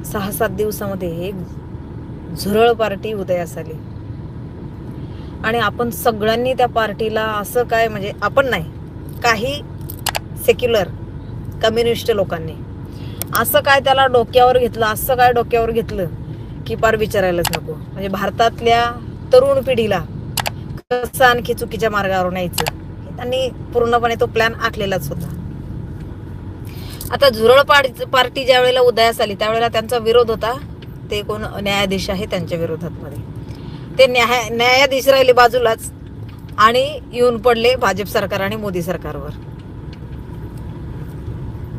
6-7 दिवसामध्ये एक झुरळ पार्टी उदयास आली आणि आपण सगळ्यांनी त्या पार्टीला असं काय, म्हणजे आपण नाही, काही सेक्युलर कम्युनिस्ट लोकांनी असं काय त्याला डोक्यावर घेतलं, असं काय डोक्यावर घेतलं की पार विचारायलाच नको. म्हणजे भारतातल्या तरुण पिढीला कसं आणखी चुकीच्या मार्गावर न्यायचं त्यांनी पूर्णपणे तो प्लॅन आखलेलाच होता. आता झुरळ पार्टी ज्या वेळेला उदयास आली त्यावेळेला त्यांचा विरोध होता, ते कोण न्यायाधीश आहे त्यांच्या विरोधात मध्ये. ते न्यायाधीश राहिले बाजूलाच आणि येऊन पडले भाजप सरकार आणि मोदी सरकारवर.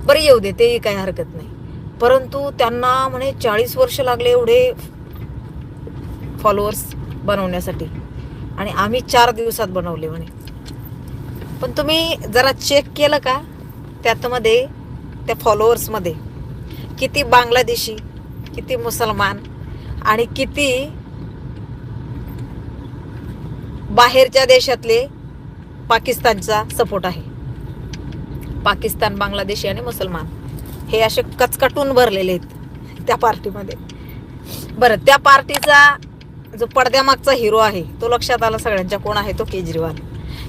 बरं येऊ दे, तेही काही हरकत नाही. परंतु त्यांना म्हणे 40 वर्ष लागले एवढे फॉलोअर्स बनवण्यासाठी आणि आम्ही 4 दिवसात बनवले म्हणे. पण तुम्ही जरा चेक केलं का त्यातमध्ये, त्या फॉलोअर्समध्ये किती बांगलादेशी, किती मुसलमान आणि किती बाहेरच्या देशातले पाकिस्तानचा सपोर्ट आहे. पाकिस्तान, बांगलादेशी आणि मुसलमान हे असे कचकटून भरलेले आहेत त्या पार्टीमध्ये. बरं, त्या पार्टीचा जो पडद्यामागचा हिरो आहे तो लक्षात आला सगळ्यांच्या, कोण आहे तो? केजरीवाल,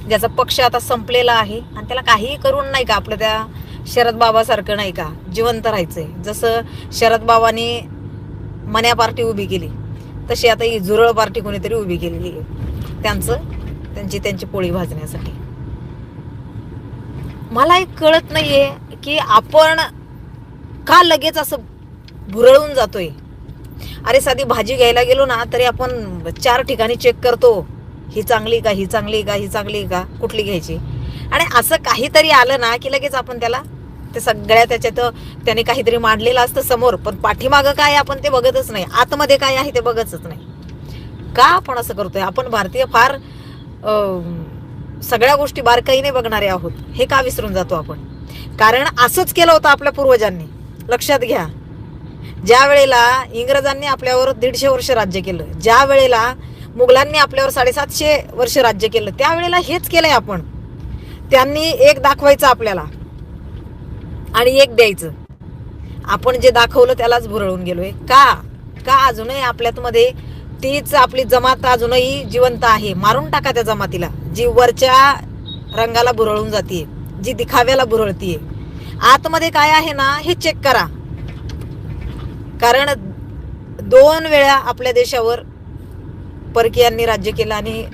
ज्याचा पक्ष आता संपलेला आहे आणि त्याला काहीही करून नाही का आपलं त्या शरद बाबासारखं नाही का जिवंत राहायचंय. जसं शरद बाबांनी मन्या पार्टी उभी केली तशी आता ही झुरळ पार्टी कोणीतरी उभी केलेली आहे त्यांची पोळी भाजण्यासाठी. मला एक कळत नाहीये की आपण का लगेच असं भुरळून जातोय. अरे साधी भाजी घ्यायला गेलो ना तरी आपण 4 ठिकाणी चेक करतो, ही चांगली का, ही चांगली का, ही चांगली का, कुठली घ्यायची. आणि असं काहीतरी आलं ना की लगेच आपण त्याला ते सगळ्या त्याच्यात त्याने काहीतरी मांडलेलं असतं समोर, पण पाठीमागं काय आपण ते बघतच नाही, आतमध्ये काय आहे ते बघतच नाही. का आपण असं करतोय? आपण भारतीय फार सगळ्या गोष्टी बारकाईने बघणारे आहोत, हे का विसरून जातो आपण? कारण असंच केलं होतं आपल्या पूर्वजांनी. लक्षात घ्या, ज्या वेळेला इंग्रजांनी आपल्यावर 150 वर्ष राज्य केलं, ज्या वेळेला मुघलांनी आपल्यावर 750 वर्ष राज्य केलं, त्यावेळेला हेच केलंय आपण. त्यांनी एक दाखवायचं आपल्याला आणि एक द्यायचं. आपण जे दाखवलं त्यालाच भुरळून गेलोय. का अजूनही आपल्यात मध्ये तीच आपली जमात अजूनही जिवंत आहे. मारून टाका त्या जमातीला, जी वरच्या रंगाला भुरळून जातीये, जी दिखाव्याला भुरळतीये. आतमध्ये काय आहे ना हे चेक करा. कारण 2 वेळा आपल्या देशावर परकीयांनी राज्य केलं आणि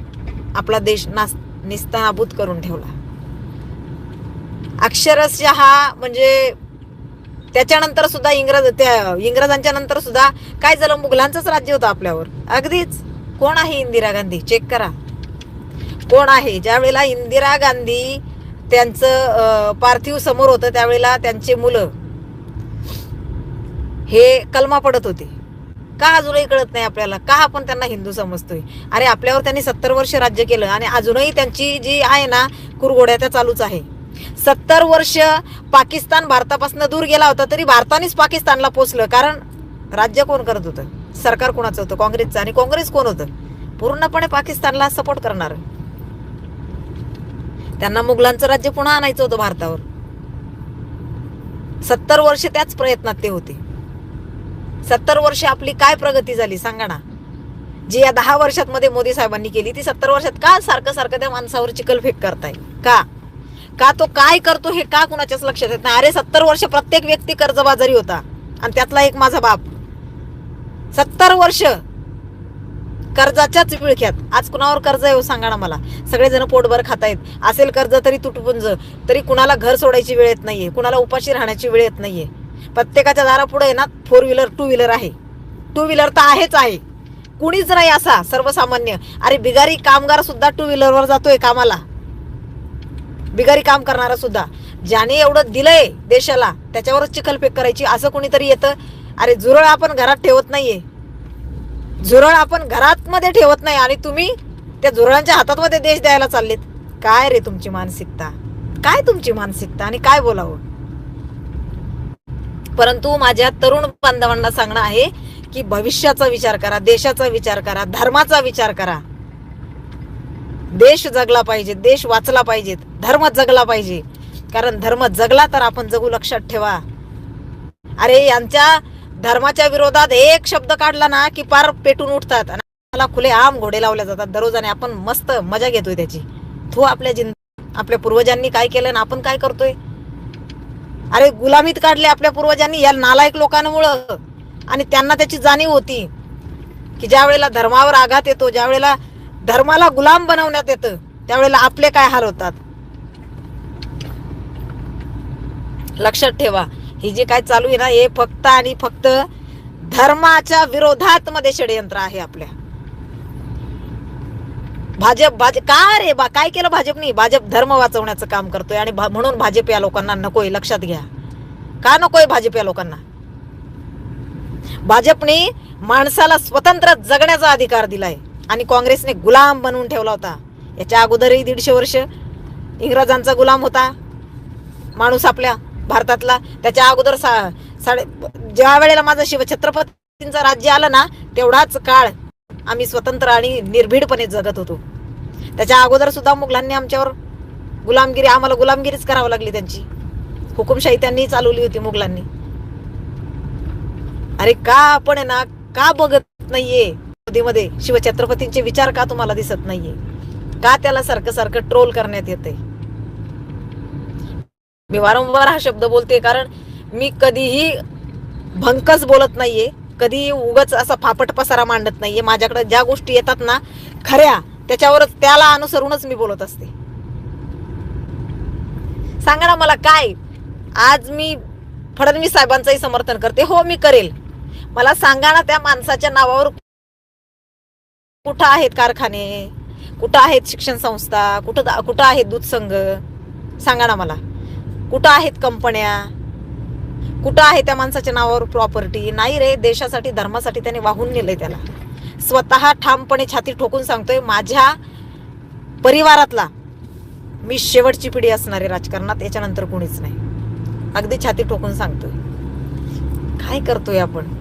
आपला देश निस्तानाबूत करून ठेवला. अक्षरशः म्हणजे त्याच्यानंतर सुद्धा इंग्रजांच्या नंतर सुद्धा काय झालं, मुघलांचंच राज्य होतं आपल्यावर. अगदीच. कोण आहे इंदिरा गांधी? चेक करा कोण आहे. ज्या वेळेला इंदिरा गांधी त्यांचं पार्थिव समोर होतं त्यावेळेला त्यांचे मुलं हे कलमा पडत होते. का अजूनही कळत नाही आपल्याला? का आपण त्यांना हिंदू समजतोय? अरे आपल्यावर त्यांनी 70 वर्ष राज्य केलं आणि अजूनही त्यांची जी आहे ना कुरघोड्या त्या चालूच आहे. 70 वर्ष पाकिस्तान भारतापासून दूर गेला होता तरी भारतानेच पाकिस्तानला पोचलं. कारण राज्य कोण करत होतं? सरकार कोणाचं होतं? काँग्रेसचं. आणि काँग्रेस कोण होतं? पूर्णपणे पाकिस्तानला सपोर्ट करणार. त्यांना मुघलांचं राज्य पुन्हा आणायचं होतं भारतावर. 70 वर्ष त्याच प्रयत्नात ते होते. 70 वर्ष आपली काय प्रगती झाली सांगा ना? जी या 10 वर्षात मध्ये मोदी साहेबांनी केली ती 70 वर्षात का सारखं त्या माणसावर चिखलफेक करताय? का तो काय करतो हे का कुणाच्याच लक्षात येत नाही? अरे 70 वर्ष प्रत्येक व्यक्ती कर्जबाजारी होता आणि त्यातला एक माझा बाप. 70 वर्ष कर्जाच्याच विळख्यात. आज कुणावर कर्ज आहे सांगा ना मला? सगळेजण पोटभर खातायत. असेल कर्ज तरी तुटपुंज, तरी कुणाला घर सोडायची वेळ येत नाहीये, कुणाला उपाशी राहण्याची वेळ येत नाहीये. प्रत्येकाच्या दारापुढे ना 4 व्हीलर 2 व्हीलर आहे. 2 व्हीलर तर आहेच आहे. कुणीच नाही असा सर्वसामान्य. अरे बिगारी कामगार सुद्धा 2 व्हीलरवर जातोय कामाला. बिगारी काम करणारा सुद्धा. ज्याने एवढं दिलंय देशाला त्याच्यावरच चिखलफेक करायची असं कोणीतरी येतं. अरे झुरळ आपण घरात ठेवत नाहीये, झुरळ आपण घरात मध्ये ठेवत नाही आणि तुम्ही त्या झुरळांच्या हातात मध्ये देश द्यायला चाललेत. काय रे तुमची मानसिकता? काय तुमची मानसिकता आणि काय बोलावं? परंतु माझ्या तरुण बांधवांना सांगणं आहे की भविष्याचा विचार करा, देशाचा विचार करा, धर्माचा विचार करा. देश जगला पाहिजे, देश वाचला पाहिजे, धर्म जगला पाहिजे. कारण धर्म जगला तर आपण जगू. लक्षात ठेवा. अरे यांच्या धर्माच्या विरोधात एक शब्द काढला ना की पार पेटून उठतात आणि मला खुले आम घोडे लावले जातात दररोजाने. आपण मस्त मजा घेतोय त्याची. तो आपल्या पूर्वजांनी काय केलं ना आपण काय करतोय. अरे गुलामीत काढले आपल्या पूर्वजांनी या नालायक लोकांमुळं. आणि त्यांना त्याची जाणीव होती की ज्या वेळेला धर्मावर आघात येतो, ज्या वेळेला धर्माला गुलाम बनवण्यात येतं, त्यावेळेला आपले काय हाल होतात. लक्षात ठेवा, ही जे काय चालू आहे ना हे फक्त आणि फक्त धर्माच्या विरोधात मध्ये षडयंत्र आहे आपल्या. भाजप का रे काय केलं भाजपनी. भाजप धर्म वाचवण्याचं काम करतोय आणि म्हणून भाजप या लोकांना नकोय. लक्षात घ्या, का नकोय भाजप या लोकांना. भाजपने माणसाला स्वतंत्र जगण्याचा अधिकार दिलाय आणि काँग्रेसने गुलाम बनवून ठेवला होता. याच्या अगोदरही 150 वर्ष इंग्रजांचा गुलाम होता माणूस आपल्या भारतातला. त्याच्या अगोदर ज्या वेळेला माझं शिवछत्रपतींचं राज्य आलं ना तेवढाच काळ आम्ही स्वतंत्र आणि निर्भीडपणे जगत होतो. त्याच्या अगोदर सुद्धा मुघलांनी आमच्यावर आम्हाला गुलामगिरीच करावी लागली. त्यांची हुकुमशाही त्यांनी चालवली होती मुघलांनी. अरे का आपण ना का बघत नाहीये मध्ये शिवछत्रपतींचे विचार का तुम्हाला दिसत नाहीये. का त्याला सारखं ट्रोल करण्यात येते. मी वारंवार हा शब्द बोलते कारण मी कधीही भंकस बोलत नाहीये, कधी उगाच असा फापट पसारा मांडत नाहीये. माझ्याकडे ज्या गोष्टी येतात ना खऱ्या त्याच्यावरच त्याला अनुसरूनच मी बोलत असते. सांगा ना मला काय. आज मी फडणवीस साहेबांचंही समर्थन करते, हो मी करेल. मला सांगा ना त्या माणसाच्या नावावर कुठं आहेत कारखाने, कुठं आहेत शिक्षण संस्था, कुठं आहेत दूध संघ. सांगा ना मला कुठं आहेत कंपन्या, कुठं आहे त्या माणसाच्या नावावर प्रॉपर्टी. नाही रे, देशासाठी धर्मासाठी त्याने वाहून नेलंय. त्याला स्वतः ठामपणे छाती ठोकून सांगतोय, माझ्या परिवारातला मी शेवटची पिढी असणार आहे राजकारणात, याच्यानंतर कोणीच नाही. अगदी छाती ठोकून सांगतोय. काय करतोय आपण,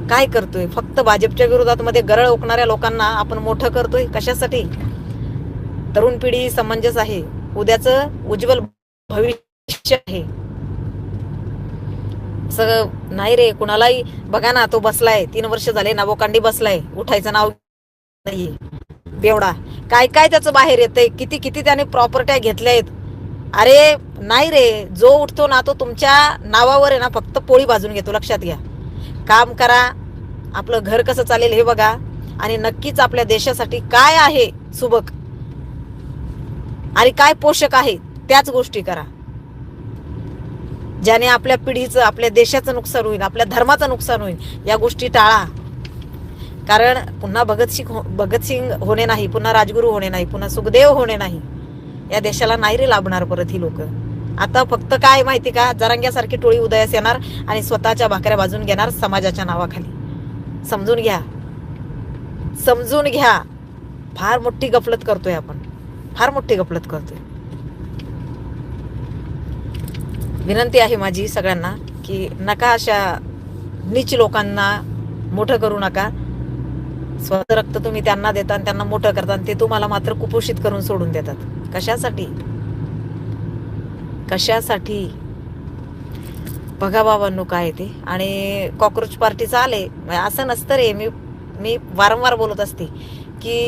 काय करतोय. फक्त भाजपच्या विरोधात मध्ये गरळ ओकणाऱ्या लोकांना आपण मोठं करतोय. कशासाठी. तरुण पिढी समंजस आहे, उद्याचं उज्ज्वल भविष्य आहे. सगळं नाही रे कुणालाही. बघा ना तो बसलाय 3 वर्ष झाले नवोकांडी बसलाय, उठायचं नाव नाहीये. बेवडा काय काय त्याचं बाहेर येतंय. किती त्याने प्रॉपर्ट्या घेतल्या आहेत. अरे नाही रे, जो उठतो ना तो तुमच्या नावावर आहे ना फक्त पोळी भाजून घेतो. लक्षात घ्या. काम करा, आपलं घर कसं चालेल हे बघा आणि नक्कीच आपल्या देशासाठी काय आहे सुबक आणि काय पोषक आहे त्याच गोष्टी करा, ज्याने आपल्या पिढीचं आपल्या देशाचं नुकसान होईल, आपल्या धर्माचं नुकसान होईल. या गोष्टी टाळा. कारण पुन्हा भगतसिंग होणे नाही, पुन्हा राजगुरू होणे नाही, पुन्हा सुखदेव होणे नाही. या देशाला नाही रे लाभणार परत ही लोक. आता फक्त काय माहिती का, जरांग्यासारखी टोळी उदयास येणार आणि स्वतःच्या भाकऱ्या बाजून घेणार समाजाच्या नावाखाली. समजून घ्या, समजून घ्या. फार मोठी गफलत करतोय आपण, फार मोठी गफलत करतोय. विनंती आहे माझी सगळ्यांना की नका अशा नीच लोकांना मोठं करू नका. स्वतः रक्त तुम्ही त्यांना देता आणि त्यांना मोठं करता आणि ते तुम्हाला मात्र कुपोषित करून सोडून देतात. कशासाठी, कशासाठी. बघा बाबांनो काय ते. आणि कॉकरोच पार्टीचं आले असं नसतं रे. मी वारंवार बोलत असते की